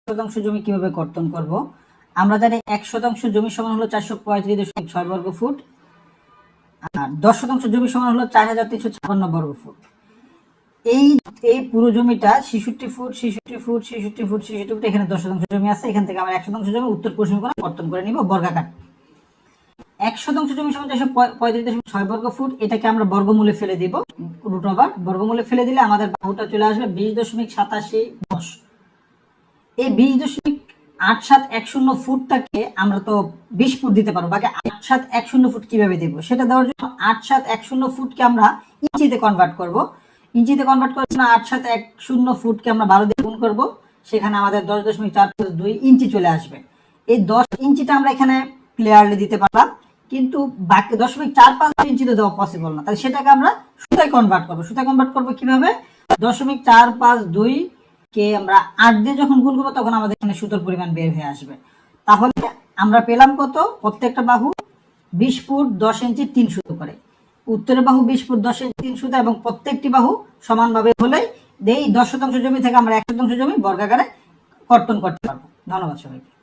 শতাংশ জমি কিভাবে কর্তন করব। আমরা জানি 1% জমি সমান হলো 435.6 বর্গ ফুট, আর 10% জমি সমান হলো 4356 বর্গ ফুট। এই পুরো জমিটা 66 ফুট 66 ফুট 66 ফুট 66 ফুট, এখানে 10% জমি আছে, এখান থেকে আমরা 1% জমি উত্তর পশ্চিম কোণে কর্তন করে নিব বর্গাকার। 1% জমি সমান 435.6 বর্গ ফুট, এটাকে আমরা বর্গমূলে ফেলে দিব, রুট ওভার বর্গমূলে ফেলে দিলে আমাদের বাহুটা চলে আসবে 20.8710। এই 20.8710 ফুটটাকে আমরা তো 20 ফুট দিতে পারবো, বাকি 8710 ফুট কিভাবে দেব সেটা দেওয়ার জন্য 8710 ফুটকে আমরা ইঞ্চিতে কনভার্ট করব। ইঞ্চিতে কনভার্ট করার জন্য 8710 ফুটকে আমরা 12 দিয়ে গুণ করব, সেখানে আমাদের 10.452 ইঞ্চি চলে আসবে। এই 10 ইঞ্চিটা আমরা এখানে ক্লিয়ারলি দিতে পারলাম, কিন্তু বাকি 10.45 ইঞ্চি তো দেওয়া পসিবল না, তাহলে সেটাকে আমরা সুতায় কনভার্ট করব। সুতায় কনভার্ট করব কিভাবে? 10.452 কে আমরা 8 দিয়ে যখন গুণ করবো তখন আমাদের এখানে সুতোর পরিমাণ বের হয়ে আসবে। তাহলে আমরা পেলাম কত? প্রত্যেকটা বাহু 20 ফুট 10 ইঞ্চি 3 সুতো করে, উত্তরের বাহু 20 ফুট 10 ইঞ্চি 3 সুতো, এবং প্রত্যেকটি বাহু সমানভাবে হলে এই 10% জমি থেকে আমরা 1% জমি বর্গাকারে কর্তন করতে পারবো। ধন্যবাদ সবাইকে।